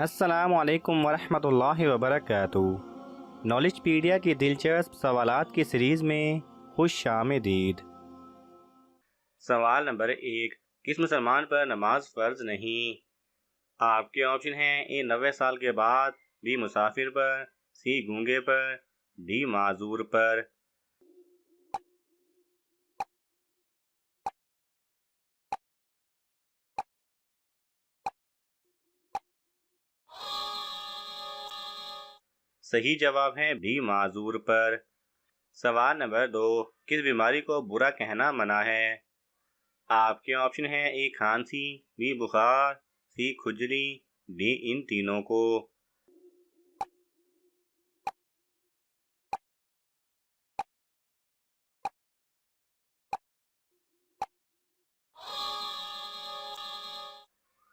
अस्सलामु अलैकुम वरहमतुल्लाहि वबरकातुहू। नॉलेजपीडिया की दिलचस्प सवालात की सीरीज़ में खुश आमदीद। सवाल नंबर 1, किस मुसलमान पर नमाज फ़र्ज नहीं? आपके ऑप्शन हैं: ए 90 साल के बाद, बी मुसाफिर पर, सी गूंगे पर, डी माजूर पर। सही जवाब है बी माजूर पर। सवाल नंबर 2, किस बीमारी को बुरा कहना मना है? आपके ऑप्शन हैं: ए खांसी, बी बुखार, सी खुजली, डी इन तीनों को।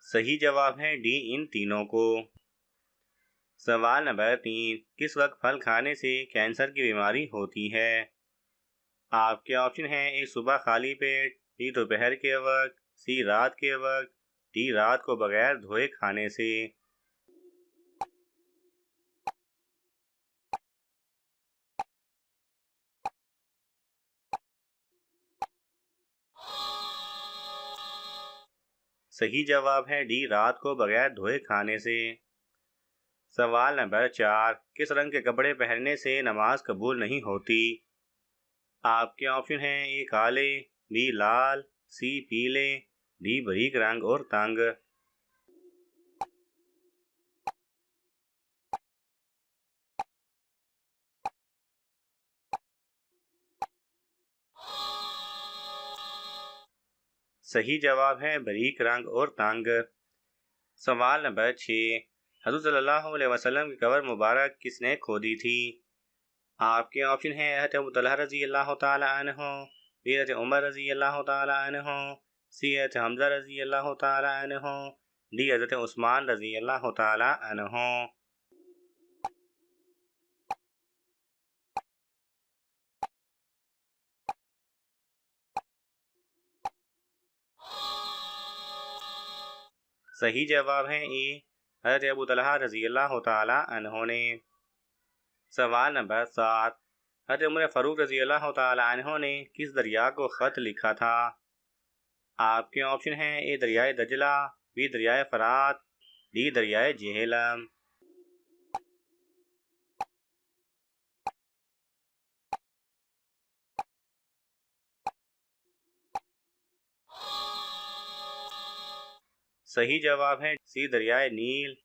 सही जवाब है डी इन तीनों को। सवाल नंबर 3, किस वक्त फल खाने से कैंसर की बीमारी होती है? आपके ऑप्शन हैं: ए सुबह खाली पेट, बी दोपहर के वक्त, सी रात के वक्त, डी रात को बगैर धोए खाने से। सही जवाब है डी रात को बगैर धोए खाने से। सवाल नंबर 4, किस रंग के कपड़े पहनने से नमाज कबूल नहीं होती? आपके ऑप्शन हैं: ए काले, बी लाल, सी पीले, डी बारीक रंग और तंग। सही जवाब है बारीक रंग और तंग। सवाल नंबर 6, हज़रत सल्लल्लाहु अलैहि वसल्लम की कब्र मुबारक किसने खोदी थी? आपके ऑप्शन हैं: हज़रत अबू तलहा रज़ी अल्लाह तआला अन्हु, बी हज़रत उमर रज़ी अल्लाह तआला अन्हु, सी हज़रत हमज़ा रज़ी अल्लाह तआला अन्हु, डी हज़रत उस्मान रज़ी अल्लाह तआला अन्हु। सही जवाब है ए हज़रत अबू तलहा रज़ी अल्लाह तआला अन्हु ने। सवाल नंबर 7, हज़रत उमर फ़ारूक रज़ी अल्लाह तआला अन्हु ने किस दरिया को ख़त लिखा था? आपके ऑप्शन हैं: ए दरियाए दजला, बी दरियाए फरात, डी दरियाए जेहलम। सही जवाब है सी दरियाए नील।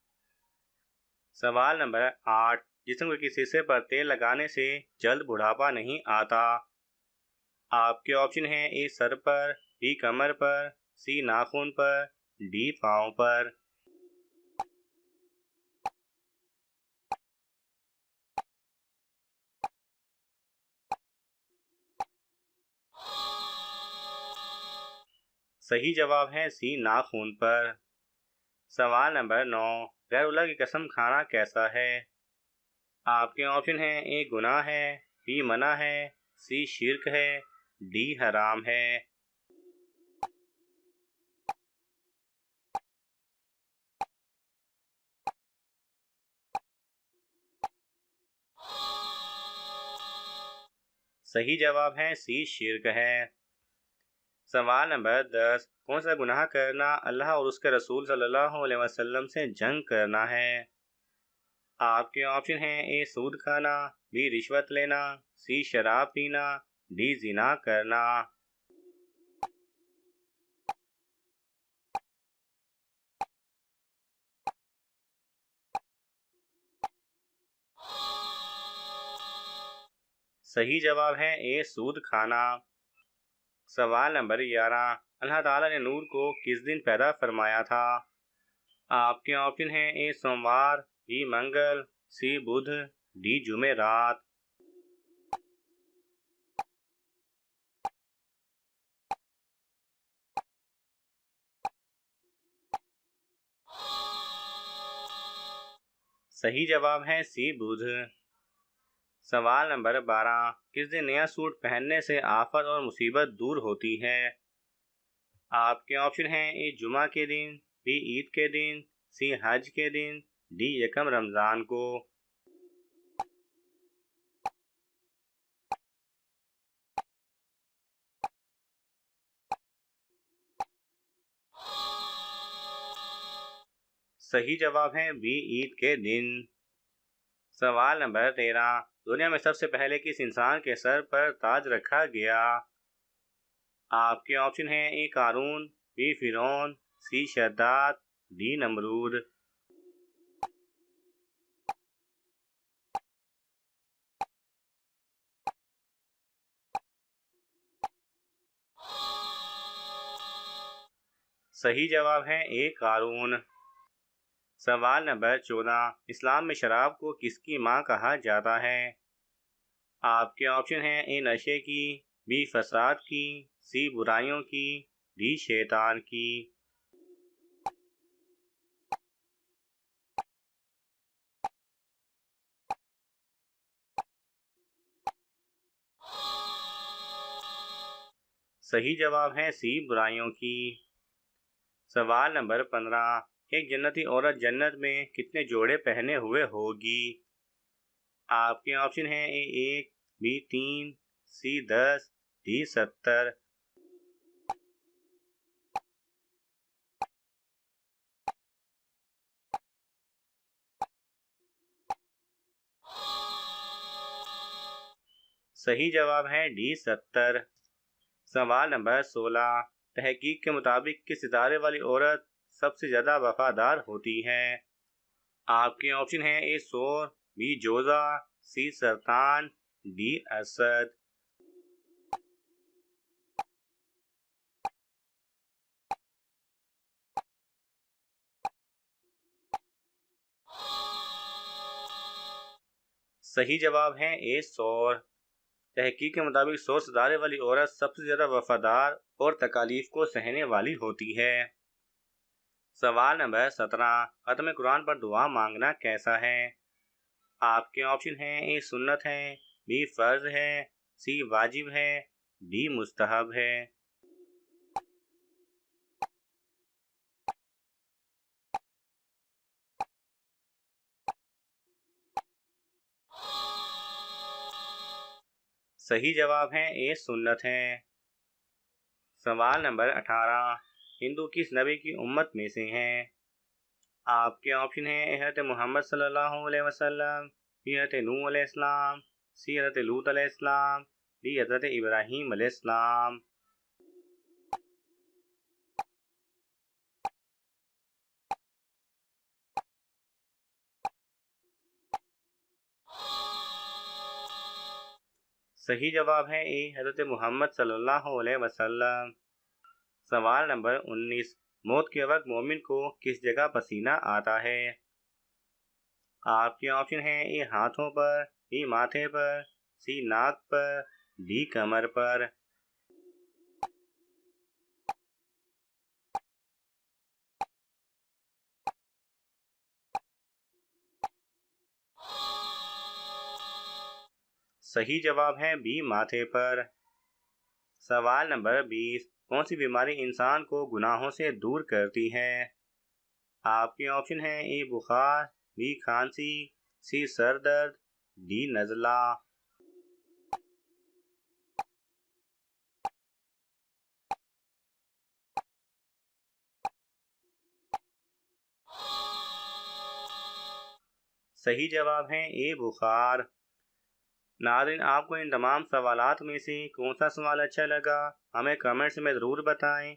सवाल नंबर 8, जिस्म के किस हिस्से पर तेल लगाने से जल्द बुढ़ापा नहीं आता? आपके ऑप्शन हैं: ए सर पर, बी कमर पर, सी नाखून पर, डी पाँव पर। सही जवाब है सी नाखून पर। सवाल नंबर 9, गैरुल्लाह की कसम खाना कैसा है? आपके ऑप्शन हैं: ए गुनाह है, बी मना है, सी शिर्क है, डी हराम है। सही जवाब है सी शिर्क है। सवाल नंबर 10, कौन सा गुनाह करना अल्लाह और उसके रसूल सल्लल्लाहु अलैहि वसल्लम से जंग करना है? आपके ऑप्शन हैं: ए सूद खाना, बी रिश्वत लेना, सी शराब पीना, डी जिना करना। सही जवाब है ए सूद खाना। सवाल नंबर 11, अल्लाह ताला ने नूर को किस दिन पैदा फरमाया था? आपके ऑप्शन हैं: ए सोमवार, बी मंगल, सी बुध, डी जुमेरात। सही जवाब है सी बुध। सवाल नंबर 12, किस दिन नया सूट पहनने से आफत और मुसीबत दूर होती है? आपके ऑप्शन हैं: ए जुमा के दिन, बी ईद के दिन, सी हज के दिन, डी यकम रमज़ान को। सही जवाब है बी ईद के दिन। सवाल नंबर 13, दुनिया में सबसे पहले किस इंसान के सर पर ताज रखा गया? आपके ऑप्शन हैं ए कारून, बी फिरौन, सी शद्दाद, डी नमरूद। सही जवाब है ए कारून। सवाल नंबर 14, इस्लाम में शराब को किसकी मां कहा जाता है? आपके ऑप्शन हैं ए नशे की, बी फसाद की, सी बुराइयों की, डी शैतान की। सही जवाब है सी बुराइयों की। सवाल नंबर 15, एक जन्नती औरत जन्नत में कितने जोड़े पहने हुए होगी? आपके ऑप्शन हैं ए 1, बी 3, सी 10, डी 70। सही जवाब है डी 70। सवाल नंबर 16, तहकीक के मुताबिक किस सितारे वाली औरत सबसे ज़्यादा वफादार होती है? आपके ऑप्शन हैं ए सोर, बी जोजा, सी सरतान, डी असद। सही जवाब है ए सोर। तहकीक के मुताबिक सोर सितारे वाली औरत सबसे ज़्यादा वफादार और तकालीफ को सहने वाली होती है। सवाल नंबर 17, खत्म कुरान पर दुआ मांगना कैसा है? आपके ऑप्शन हैं ए सुन्नत है, बी फर्ज है, सी वाजिब है, डी मुस्तहब है। सही जवाब है ए सुन्नत है। सवाल नंबर 18, हिंदू किस नबी की उम्मत में से हैं? आपके ऑप्शन हैं हज़रत मोहम्मद सल्लल्लाहु अलैहि वसल्लम, बी हज़रत नूह अलैहिस्सलाम, सी हज़रत लूत अलैहिस्सलाम, डी हज़रत इब्राहीम अलैहिस्सलाम। सही जवाब है ए हज़रत मोहम्मद सल्लल्लाहु अलैहि वसल्लम। सवाल नंबर 19, मौत के वक्त मोमिन को किस जगह पसीना आता है? आपके ऑप्शन हैं ए हाथों पर, बी माथे पर, सी नाक पर, डी कमर पर। सही जवाब है बी माथे पर। सवाल नंबर 20, कौन सी बीमारी इंसान को गुनाहों से दूर करती है? आपके ऑप्शन हैं ए बुखार, बी खांसी, सी सर दर्द, डी नज़ला। सही जवाब है ए बुखार। नाज़रीन, आपको इन तमाम सवालात में से कौन सा सवाल अच्छा लगा हमें कमेंट्स में ज़रूर बताएं,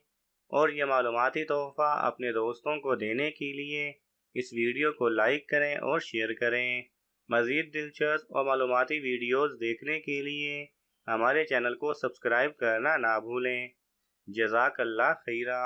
और यह मालूमाती तोहफ़ा अपने दोस्तों को देने के लिए इस वीडियो को लाइक करें और शेयर करें। मज़ीद दिलचस्प और मालूमाती वीडियोज़ देखने के लिए हमारे चैनल को सब्सक्राइब करना ना भूलें। जज़ाकल्लाह खैरा।